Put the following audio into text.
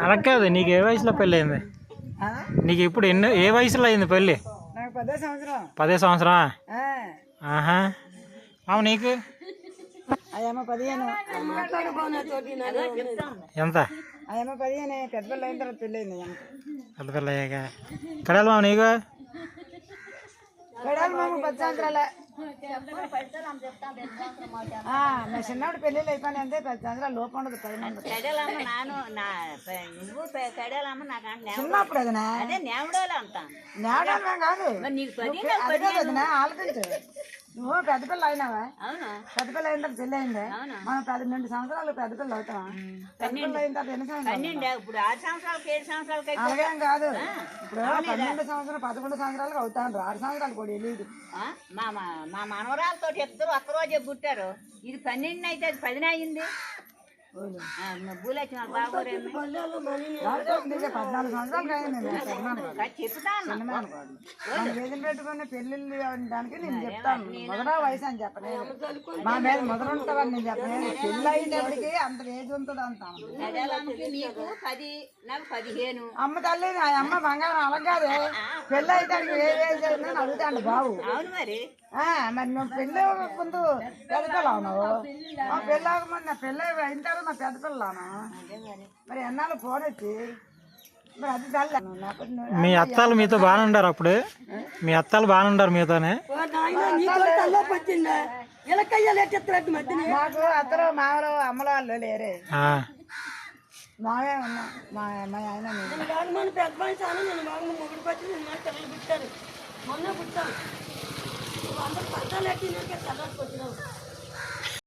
అలా కాదు, నీకు ఏ వయసులో పెళ్ళి అయింది? నీకు ఇప్పుడు ఏ వయసులో అయింది పెళ్ళి? 10 సంవత్సరం. ఆహా. అవు నీకు ఎంత? పెద్ద పిల్ల అయిన తర్వాత పెళ్ళి అయింది. పెద్ద పిల్ల అయ్యాక కడాలి మామ నీకు? కడాలి మామ 10 సంవత్సరాలే. నా చిన్నప్పుడు పెళ్ళిళ్ళు అయిపోయినా అంతే, 10 సంవత్సరాలు లోపు ఉండదు. చిన్నప్పుడు అదనా నేవడాలు కాదు, ఆలోచించు. నువ్వు పెద్ద పిల్ల అయినావా? పెద్ద పిల్ల అయిన తర్వాత పెళ్ళి అయింది. మనం 12 సంవత్సరాలు పెద్ద పిల్ల అవుతాం. పెద్ద పిల్ల అయిన తర్వాత ఎన్ని సంవత్సరాలు? అలాగేం కాదు, ఇప్పుడు 12 సంవత్సరాలు 11 సంవత్సరాలకు అవుతాను. 6 సంవత్సరాలు కూడా తెలియదు. మా మనవరాలతో ఇద్దరు ఒక్కరోజే పుట్టారు. ఇది 12 అయితే అది 10 అయింది. 14 సంవత్సరాలు చెప్తాను పెట్టుకుని పెళ్ళిళ్ళు దానికి నేను చెప్తాను. మొదట వయసు అని చెప్పలేదు, మా మీద మొదలుంటావని నేను చెప్పలేదు. పెళ్ళి అయినప్పటికీ అంత ఏజ్ ఉంటుంది అంటాను. అమ్మ తల్లి అమ్మ బంగారం అలాగే పెళ్ళి అయితే ఏ ఏజ్ అయిందని అడుగుతాను బాబు. మరి మరి నువ్వు పెళ్ళి ముందు పెద్ద పిల్ల ఉన్నావు, పెళ్ళి ముందు నా పెళ్ళి అయిన తర్వాత నా పెద్ద పిల్లను. మరి ఎన్నాళ్ళు ఫోన్ వచ్చి మరి అది తల్లి. మీ అత్తాలు మీతో బాగానే ఉండారు అప్పుడు? మీ అత్తాలు బాగానే ఉండారు మీతోనే? మాకు అత్తలు మామలు అమ్మల వాళ్ళు లేరే, మావే ఉన్నా. మా ఆయన మొన్న పుట్టాను అందరు పట్టాలు ఎట్టి చదవకు వచ్చినావు.